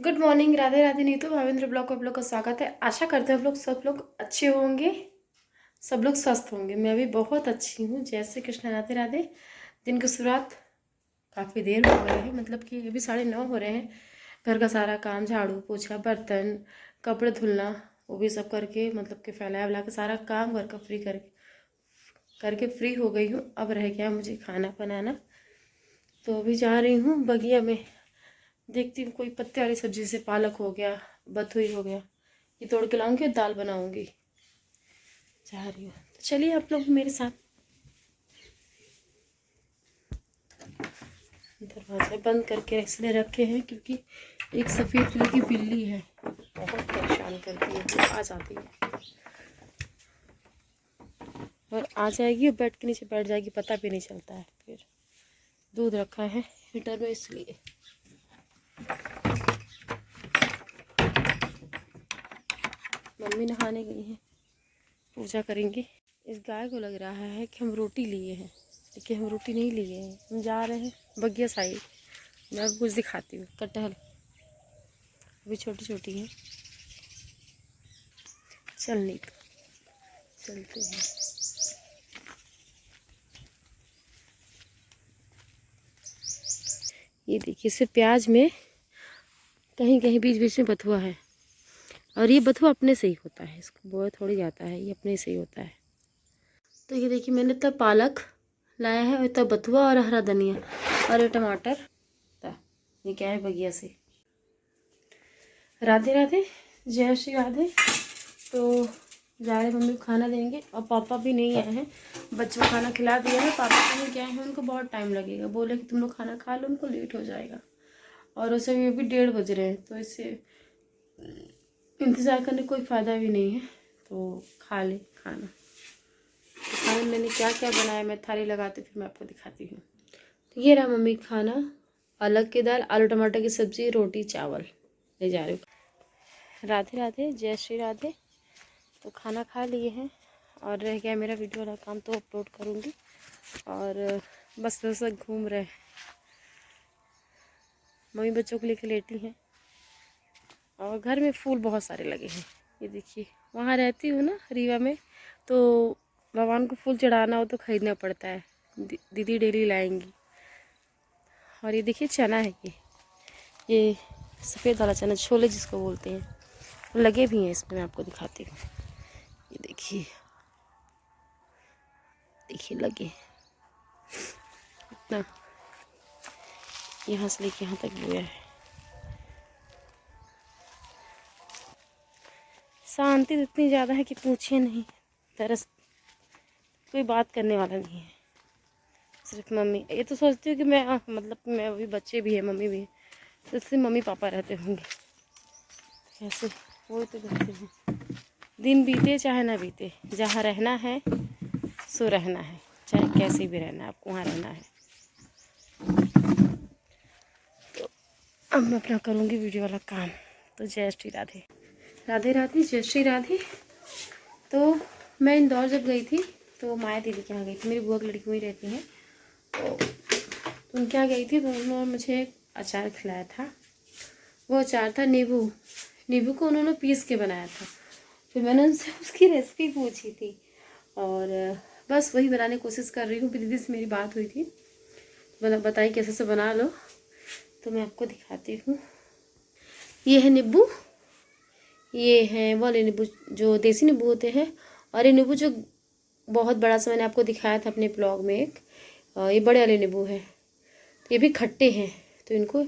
Good morning, Radhe Radhe Neetu Bhavendra blog को आप लोग का स्वागत है। आशा करते हैं आप लोग सब लोग अच्छे होंगे, सब लोग स्वस्थ होंगे। मैं भी बहुत अच्छी हूँ। जय श्री कृष्ण, राधे राधे। दिन की शुरुआत काफ़ी देर हो गई है, मतलब कि अभी 9:30 हो रहे हैं। घर का सारा काम, झाड़ू पोछा, बर्तन, कपड़े धुलना, वो भी सब करके मतलब कि फैलाया वैला के सारा काम घर का करके फ्री हो गई हूँ। अब रह गया मुझे खाना बनाना। तो अभी जा रही हूँ बगिया में, देखती हूँ कोई पत्ते वाली सब्जी, जैसे पालक हो गया, बथुई हो गया, ये तोड़ के लाऊंगी और दाल बनाऊंगी। जा रही हूँ, तो चलिए आप लोग मेरे साथ। दरवाजे बंद करके इसलिए रखे हैं क्योंकि एक सफ़ेद कलर की बिल्ली है, बहुत परेशान करती है। वो आ जाती है और आ जाएगी और बेड के नीचे बैठ जाएगी, पता भी नहीं चलता है। फिर दूध रखा है हीटर में, इसलिए मम्मी नहाने गई हैं, पूजा करेंगे। इस गाय को लग रहा है कि हम रोटी लिए हैं, लेकिन हम रोटी नहीं लिए हैं। हम जा रहे हैं बगिया साइड। मैं आपको कुछ दिखाती हूँ। कटहल अभी छोटी छोटी है। चलनी तो चलते हैं। ये देखिए, इससे प्याज में कहीं कहीं बीच बीच में बथुआ है, और ये बथुआ अपने से ही होता है, इसको बोया थोड़ी जाता है, ये अपने से ही होता है। तो ये देखिए, मैंने तब पालक लाया है और तब बथुआ और हरा धनिया और ये टमाटर। ये क्या है, बगिया से। राधे राधे, जय श्री राधे। तो जा रहे मम्मी को खाना देंगे, और पापा भी नहीं आए हैं। बच्चों को खाना खिला दिया है, पापा कहीं गए हैं, उनको बहुत टाइम लगेगा। बोले कि तुम लोग खाना खा लो, उनको लेट हो जाएगा। और उसे भी अभी 1:30 बज रहे हैं, तो इससे इंतज़ार करने कोई फ़ायदा भी नहीं है। तो खा ले खाना। तो खाने में मैंने क्या क्या बनाया, मैं थाली लगाती फिर मैं आपको दिखाती हूँ। तो ये रहा मम्मी खाना, पालक की दाल, आलू टमाटर की सब्ज़ी, रोटी, चावल ले जा रही हूँ। राधे राधे, जय श्री राधे। तो खाना खा लिए हैं, और रह गया मेरा वीडियो वाला काम, तो अपलोड करूँगी। और बस थोड़ा घूम रहे। मम्मी बच्चों को लेकर लेटी हैं, और घर में फूल बहुत सारे लगे हैं। ये देखिए, वहाँ रहती हूँ ना रीवा में, तो भगवान को फूल चढ़ाना हो तो ख़रीदना पड़ता है। दीदी डेली लाएंगी। और ये देखिए चना है, ये सफ़ेद वाला चना, छोले जिसको बोलते हैं, लगे भी हैं इसमें। मैं आपको दिखाती हूँ। ये देखिए देखिए लगे इतना, यहाँ से लेके यहाँ तक बोया है। शांति इतनी ज़्यादा है कि पूछिए नहीं। तरस कोई बात करने वाला नहीं है, सिर्फ मम्मी। ये तो सोचती हूँ कि मैं मतलब मैं अभी, बच्चे भी है, मम्मी भी है, तो सिर्फ मम्मी पापा रहते होंगे ऐसे। वो तो कहते हैं दिन बीते चाहे ना बीते, जहाँ रहना है सो रहना है, चाहे कैसे भी रहना है, आपको वहाँ रहना है। तो अब मैं अपना करूँगी वीडियो वाला काम। तो जय श्री राधे, राधे राधे, जय श्री राधे। तो मैं इंदौर जब गई थी तो माया दीदी के यहाँ गई थी, मेरी बुआ की लड़की वहीं रहती हैं। तो उनके यहाँ गई थी, तो उन्होंने मुझे अचार खिलाया था। वो अचार था नींबू को उन्होंने पीस के बनाया था। फिर मैंने उनसे उसकी रेसिपी पूछी थी, और बस वही बनाने की कोशिश कर रही हूँ। दीदी से मेरी बात हुई थी, बताई कैसे से बना लो। तो मैं आपको दिखाती हूँ। ये है नींबू, ये है वाले नींबू जो देसी नींबू होते हैं, और ये नींबू जो बहुत बड़ा सा मैंने आपको दिखाया था अपने ब्लॉग में एक, ये बड़े वाले नींबू है। तो ये भी खट्टे हैं, तो इनको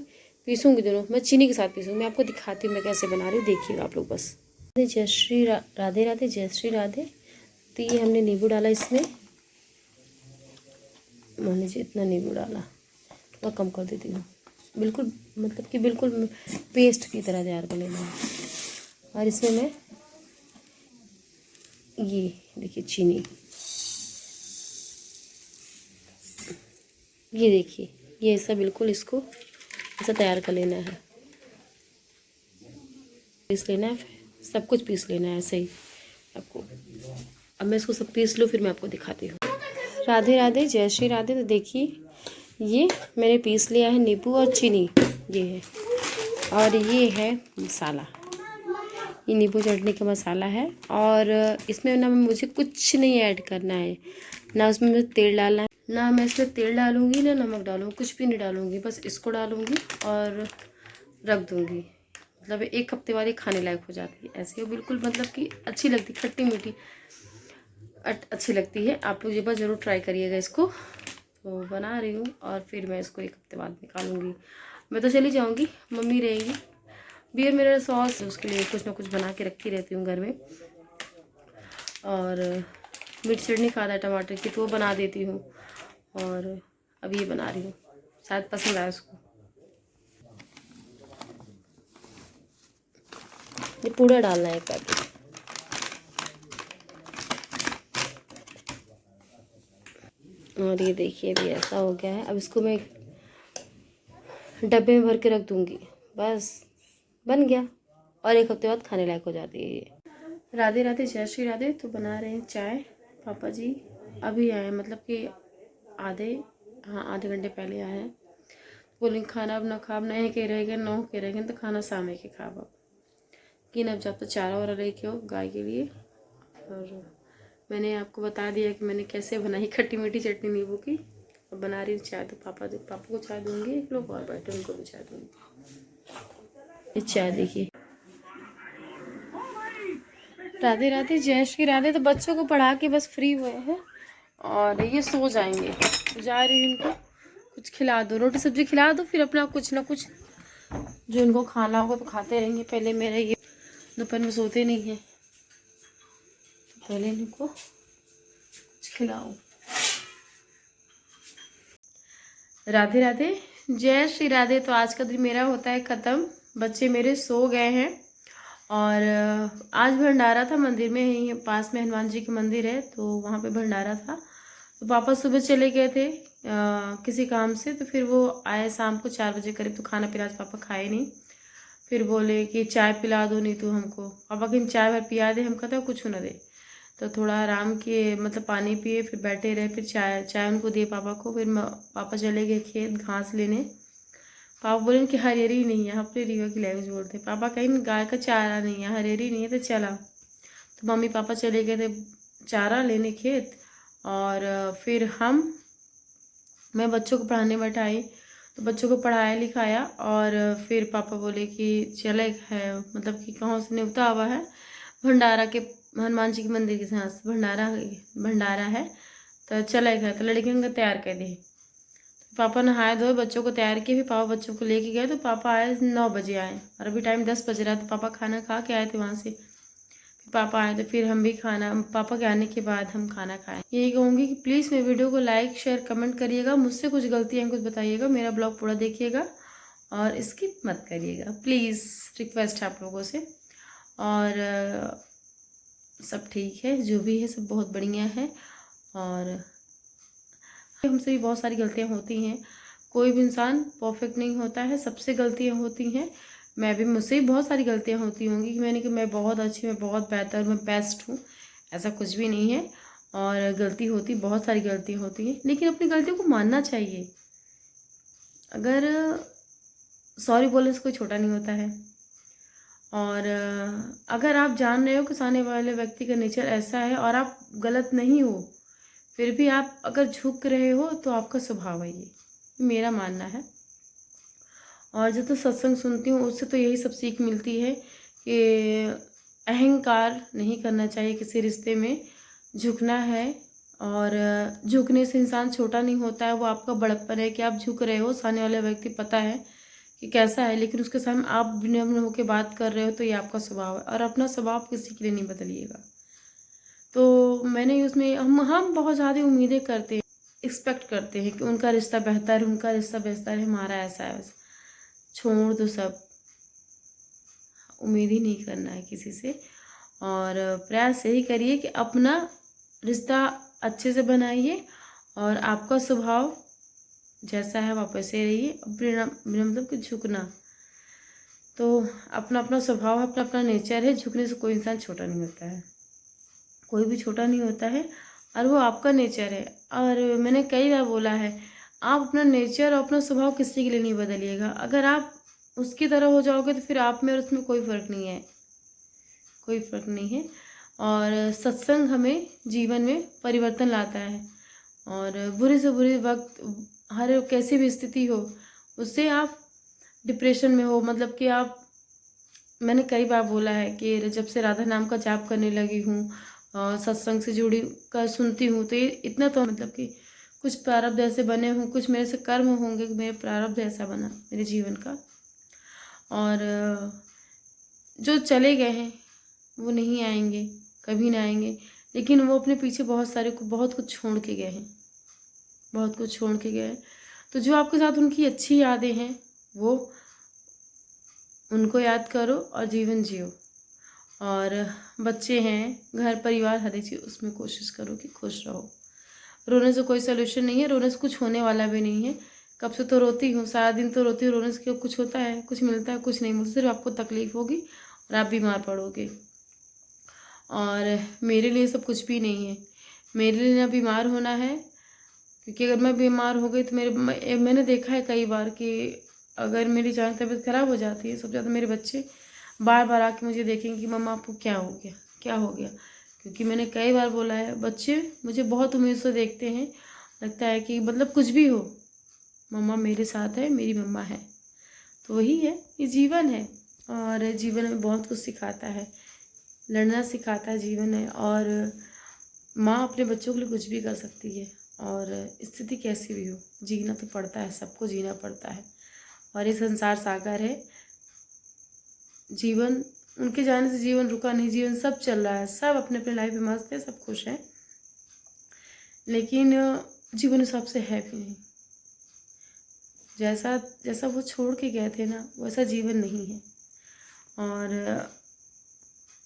पीसूँगी दोनों। मैं चीनी के साथ पीसूँगी। मैं आपको दिखाती हूँ मैं कैसे बना रही हूँ, देखिएगा आप लोग बस। जय श्री राधे राधे, जय श्री राधे। तो ये हमने नींबू डाला इसमें, मान लीजिए इतना नींबू डाला, थोड़ा कम कर देती हूँ। बिल्कुल मतलब कि बिल्कुल पेस्ट की तरह तैयार कर लेना है। और इसमें मैं ये देखिए चीनी, ये देखिए, ये ऐसा बिल्कुल इसको ऐसा तैयार कर लेना है, पीस लेना है। फिर सब कुछ पीस लेना है ऐसे ही आपको। अब मैं इसको सब पीस लूँ, फिर मैं आपको दिखाती हूँ। राधे राधे, जय श्री राधे। तो देखिए, ये मैंने पीस लिया है नींबू और चीनी, ये है। और ये है मसाला, ये नींबू चटनी का मसाला है। और इसमें ना मुझे कुछ नहीं ऐड करना है, ना उसमें मुझे तेल डालना है, ना मैं इसमें तेल डालूँगी ना नमक डालूँगी, कुछ भी नहीं डालूँगी। बस इसको डालूँगी और रख दूँगी। मतलब 1 हफ्ते बाद ये खाने लायक हो जाती है। ऐसे ही बिल्कुल मतलब कि अच्छी लगती, खट्टी मीठी अच्छी लगती है। आप लोग ये बार ज़रूर ट्राई करिएगा इसको। तो बना रही हूँ और फिर मैं इसको 1 हफ्ते बाद निकालूंगी। मैं तो चली जाऊँगी, मम्मी रहेगी। बियर मेरा सॉस, उसके लिए कुछ ना कुछ बना के रखती रहती हूँ घर में। और मिर्च चटनी खाता है टमाटर की, तो वो बना देती हूँ। और अब ये बना रही हूँ, शायद पसंद आए उसको। ये पूरा डालना है एक पैकेट। और ये देखिए अभी ऐसा हो गया है। अब इसको मैं डब्बे में भर के रख दूँगी, बस बन गया। और 1 हफ्ते बाद खाने लायक हो जाती है ये। राधे राधे, जय श्री राधे। तो बना रहे हैं चाय। पापा जी अभी आए, मतलब कि आधे घंटे पहले आए हैं। बोलेंगे खाना अब ना खाब, नहीं के रहेगा 9 के रहेंगे तो खाना शाम के खाब। अब कि अब जब तो चारा वारा लेके हो गाय के लिए। और मैंने आपको बता दिया कि मैंने कैसे बनाई खट्टी मीठी चटनी नींबू की। अब बना रही हूँ चाय। तो पापा को चाय दूँगी, 1 लोग और बैठे उनको भी चाय दूँगी। ये चाय देखिए। राधे राधे, जय श्री राधे। तो बच्चों को पढ़ा के बस फ्री हुए हैं और ये सो जाएंगे। तो जा रही हूँ इनको कुछ खिला दो, रोटी सब्जी खिला दो, फिर अपना कुछ ना कुछ जो इनको खाना होगा तो खाते रहेंगे। पहले मेरे ये दोपहर में सोते नहीं हैं, तो पहले इनको कुछ खिलाओ। राधे राधे, जय श्री राधे। तो आज का दिन मेरा होता है ख़त्म। बच्चे मेरे सो गए हैं। और आज भंडारा था मंदिर में, यहीं पास में हनुमान जी का मंदिर है, तो वहाँ पे भंडारा था। तो पापा सुबह चले गए थे किसी काम से, तो फिर वो आए शाम को 4 बजे करीब। तो खाना पीना आज पापा खाए नहीं। फिर बोले कि चाय पिला दो, नहीं तो हमको पापा की चाय भर पिया दे, हम कहते कुछ न दे। तो थोड़ा आराम किए, मतलब पानी पिए, फिर बैठे रहे। फिर चाय उनको दिए पापा को। फिर पापा चले गए खेत घास लेने। पापा बोले कि हरियरी नहीं है, अपने रीवा की लैंग्वेज बोलते हैं। पापा कहीं गाय का चारा नहीं है, हरियरी नहीं है, तो चला। तो मम्मी पापा चले गए थे चारा लेने खेत। और फिर मैं बच्चों को पढ़ाने बैठाई। तो बच्चों को पढ़ाया लिखाया। और फिर पापा बोले कि चले है, मतलब कि कहाँ से न्योता आवा है भंडारा के, हनुमान जी के मंदिर के साथ भंडारा है, तो चले गए। तो लड़कियों को तैयार कर दी। पापा नहाए धोए बच्चों को तैयार किए, फिर पापा बच्चों को लेके गए। तो पापा आए 9 बजे आए, और अभी टाइम 10 बज रहा है। तो पापा खाना खा के आए थे वहाँ से। फिर पापा आए तो फिर हम भी पापा के आने के बाद हम खाना खाएं। यही कहूँगी कि प्लीज़ मेरे वीडियो को लाइक शेयर कमेंट करिएगा। मुझसे कुछ गलतियाँ कुछ बताइएगा, मेरा ब्लॉग पूरा देखिएगा और स्किप मत करिएगा, प्लीज़ रिक्वेस्ट है आप लोगों से। और सब ठीक है, जो भी है सब बहुत बढ़िया है। और हमसे भी बहुत सारी गलतियाँ होती हैं, कोई भी इंसान परफेक्ट नहीं होता है, सबसे गलतियाँ होती हैं। मुझसे भी बहुत सारी गलतियाँ होती होंगी कि मैंने कि मैं बहुत अच्छी, मैं बहुत बेहतर, मैं बेस्ट हूँ, ऐसा कुछ भी नहीं है। और गलती होती, बहुत सारी गलतियाँ होती हैं, लेकिन अपनी गलतियों को मानना चाहिए। अगर सॉरी बोलने से कोई छोटा नहीं होता है। और अगर आप जान रहे हो कि सामने वाले व्यक्ति का नेचर ऐसा है और आप गलत नहीं हो, फिर भी आप अगर झुक रहे हो, तो आपका स्वभाव है ये मेरा मानना है। और जब तो सत्संग सुनती हूँ उससे तो यही सब सीख मिलती है कि अहंकार नहीं करना चाहिए किसी रिश्ते में, झुकना है। और झुकने से इंसान छोटा नहीं होता है, वो आपका बड़प्पन है कि आप झुक रहे हो। सामने वाले व्यक्ति पता है कि कैसा है, लेकिन उसके सामने आप विनम्र होकर बात कर रहे हो, तो ये आपका स्वभाव है। और अपना स्वभाव किसी के लिए नहीं बदलिएगा। तो मैंने उसमें हम बहुत ज़्यादा उम्मीदें करते हैं, एक्सपेक्ट करते हैं कि उनका रिश्ता बेहतर है, उनका रिश्ता बेहतर है, हमारा ऐसा है। छोड़ दो सब, उम्मीद ही नहीं करना है किसी से। और प्रयास यही करिए कि अपना रिश्ता अच्छे से बनाइए और आपका स्वभाव जैसा है आप वैसे रहिए। मतलब कि झुकना तो अपना अपना स्वभाव है, अपना अपना नेचर है। झुकने से कोई इंसान छोटा नहीं होता है, कोई भी छोटा नहीं होता है, और वो आपका नेचर है। और मैंने कई बार बोला है, आप अपना नेचर और अपना स्वभाव किसी के लिए नहीं बदलिएगा। अगर आप उसकी तरह हो जाओगे तो फिर आप में और उसमें कोई फ़र्क नहीं है, कोई फ़र्क नहीं है। और सत्संग हमें जीवन में परिवर्तन लाता है, और बुरे से बुरे वक्त, हर कैसी भी स्थिति हो, उससे आप डिप्रेशन में हो, मतलब कि आप, मैंने कई बार बोला है कि जब से राधा नाम का जाप करने लगी हूँ, सत्संग से जुड़ी कर सुनती हूँ, तो ये इतना तो मतलब कि कुछ प्रारब्ध ऐसे बने हों, कुछ मेरे से कर्म होंगे कि मेरे प्रारब्ध ऐसा बना मेरे जीवन का। और जो चले गए हैं वो नहीं आएंगे, कभी ना आएंगे, लेकिन वो अपने पीछे बहुत कुछ छोड़ के गए हैं, बहुत कुछ छोड़ के गए हैं। तो जो आपके साथ उनकी अच्छी यादें हैं, वो उनको याद करो और जीवन जियो। और बच्चे हैं, घर परिवार, हर एक चीज़, उसमें कोशिश करो कि खुश रहो। रोने से कोई सोल्यूशन नहीं है, रोने से कुछ होने वाला भी नहीं है। कब से तो रोती हूँ, सारा दिन तो रोती हूँ, रोने से क्यों कुछ होता है? कुछ मिलता है? कुछ नहीं मिलता, सिर्फ आपको तकलीफ होगी और आप बीमार पड़ोगे। और मेरे लिए सब कुछ भी नहीं है, मेरे लिए ना बीमार होना है, क्योंकि अगर मैं बीमार हो गई तो मैंने देखा है कई बार कि अगर मेरी जान तबीयत ख़राब हो जाती है, सबसे ज़्यादा मेरे बच्चे बार बार आके मुझे देखेंगे कि मम्मा आपको क्या हो गया, क्या हो गया। क्योंकि मैंने कई बार बोला है, बच्चे मुझे बहुत उम्मीद से देखते हैं, लगता है कि मतलब कुछ भी हो, मम्मा मेरे साथ है, मेरी मम्मा है। तो वही है, ये जीवन है, और जीवन में बहुत कुछ सिखाता है, लड़ना सिखाता है जीवन है। और माँ अपने बच्चों के लिए कुछ भी कर सकती है, और स्थिति कैसी भी हो, जीना तो पड़ता है, सबको जीना पड़ता है। और ये संसार सागर है, जीवन, उनके जाने से जीवन रुका नहीं, जीवन सब चल रहा है, सब अपने अपने लाइफ में मस्त है, सब खुश हैं, लेकिन जीवन हिसाब से है भी नहीं। जैसा जैसा वो छोड़ के गए थे ना, वैसा जीवन नहीं है, और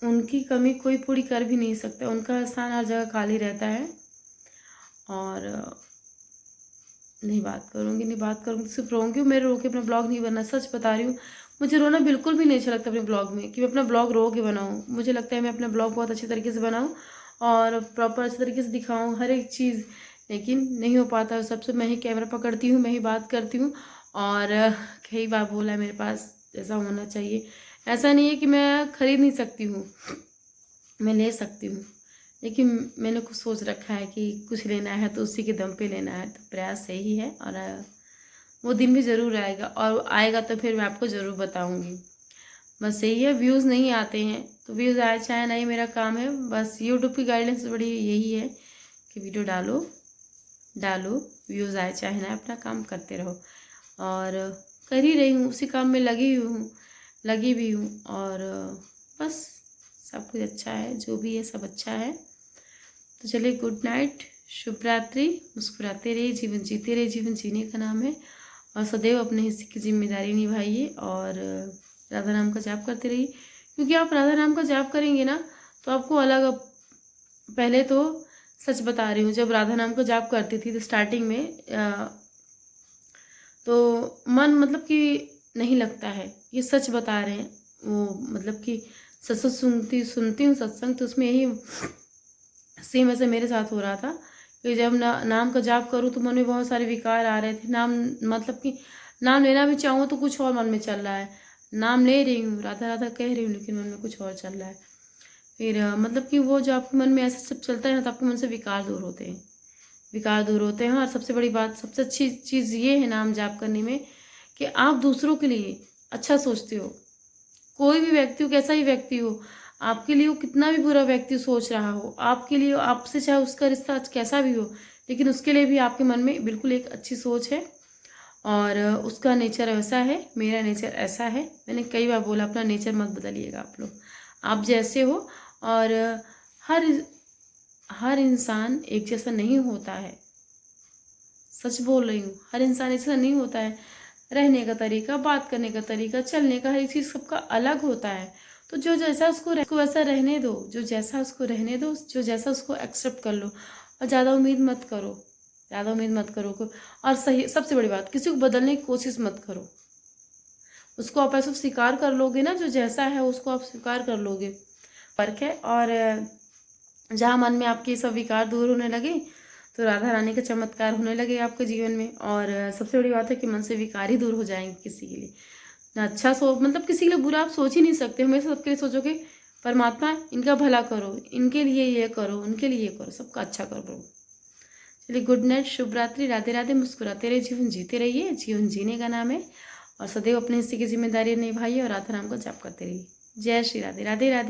उनकी कमी कोई पूरी कर भी नहीं सकता, उनका स्थान हर जगह खाली रहता है। और नहीं बात करूँगी तो सिर्फ रोऊँगी। मेरे रो के अपना ब्लॉग नहीं बनना, सच बता रही हूँ। मुझे रोना बिल्कुल भी नहीं अच्छा लगता अपने ब्लॉग में, कि मैं अपना ब्लॉग रो के बनाऊँ। मुझे लगता है मैं अपना ब्लॉग बहुत अच्छे तरीके से बनाऊँ और प्रॉपर अच्छे तरीके से दिखाऊँ हर एक चीज़, लेकिन नहीं हो पाता। सबसे मैं ही कैमरा पकड़ती हूँ, मैं ही बात करती हूँ, और कई बार बोला है मेरे पास ऐसा होना चाहिए। ऐसा नहीं है कि मैं खरीद नहीं सकती हूँ, मैं ले सकती हूँ, लेकिन मैंने कुछ सोच रखा है कि कुछ लेना है तो उसी के दम पे लेना है, तो प्रयास सही है, और वो दिन भी ज़रूर आएगा, और आएगा तो फिर मैं आपको ज़रूर बताऊँगी। बस यही है, व्यूज़ नहीं आते हैं तो व्यूज़ आए चाहे नहीं, मेरा काम है। बस यूट्यूब की गाइडेंस बड़ी यही है कि वीडियो डालो डालो, व्यूज़ आए चाहे ना, अपना काम करते रहो। और कर ही रही हूँ, उसी काम में लगी भी हूँ, और बस सब कुछ अच्छा है, जो भी है सब अच्छा है। तो चलिए, गुड नाइट, शुभ रात्रि। मुस्कुराते रहिए, जीवन जीते रहिए, जीवन जीने का नाम है, और सदैव अपने हिस्से की जिम्मेदारी निभाइए, और राधा नाम का जाप करते रहिए। क्योंकि आप राधा नाम का जाप करेंगे ना, तो आपको अलग, पहले तो सच बता रही हूँ, जब राधा नाम का जाप करती थी तो स्टार्टिंग में तो मन मतलब कि नहीं लगता है, ये सच बता रहे हैं वो, मतलब कि सत्संग सुनती हूँ सत्संग, तो उसमें यही सेम ऐसे मेरे साथ हो रहा था कि जब नाम का जाप करूँ तो मन में बहुत सारे विकार आ रहे थे। नाम मतलब कि नाम लेना भी चाहूँ तो कुछ और मन में चल रहा है, नाम ले रही हूँ, राधा राधा कह रही हूँ, लेकिन मन में कुछ और चल रहा है। फिर मतलब कि वो जो आपके मन में ऐसा सब चलता है ना, तो आपके मन से विकार दूर होते हैं, विकार दूर होते हैं। और सबसे बड़ी बात, सबसे अच्छी चीज़ ये है नाम जाप करने में, कि आप दूसरों के लिए अच्छा सोचते हो। कोई भी व्यक्ति हो, कैसा ही व्यक्ति हो, आपके लिए वो कितना भी बुरा व्यक्ति सोच रहा हो, आपके लिए, आपसे चाहे उसका रिश्ता कैसा भी हो, लेकिन उसके लिए भी आपके मन में बिल्कुल एक अच्छी सोच है, और उसका नेचर वैसा है, मेरा नेचर ऐसा है। मैंने कई बार बोला, अपना नेचर मत बदलिएगा आप लोग, आप जैसे हो। और हर हर इंसान एक जैसा नहीं होता है, सच बोल रही हूँ, हर इंसान ऐसा नहीं होता है। रहने का तरीका, बात करने का तरीका, चलने का, हर एक चीज़ सबका अलग होता है। तो जो जैसा उसको वैसा रहने दो, जो जैसा उसको रहने दो, जो जैसा उसको एक्सेप्ट कर लो, और ज़्यादा उम्मीद मत करो, ज़्यादा उम्मीद मत करो और सही, सबसे बड़ी बात, किसी को बदलने की कोशिश मत करो। उसको आप ऐसा स्वीकार कर लोगे ना, जो जैसा है उसको आप स्वीकार कर लोगे, फर्क है। और जहाँ मन में आपके सब विकार दूर होने लगे, तो राधा रानी का चमत्कार होने लगे आपके जीवन में। और सबसे बड़ी बात है कि मन से विकार ही दूर हो जाएंगे किसी के लिए, ना अच्छा मतलब किसी के लिए बुरा आप सोच ही नहीं सकते, हमेशा सबके लिए सोचोगे परमात्मा इनका भला करो, इनके लिए ये करो, उनके लिए ये करो, सबका अच्छा करो प्रभु। चलिए गुड नाइट, शुभ रात्रि, राधे राधे। मुस्कुराते रहिए, जीवन जीते रहिए, जीवन जीने का नाम है, और सदैव अपने हिस्से की जिम्मेदारी निभाइए और राधा नाम को जाप करते रहिए। जय श्री राधे, राधे राधे।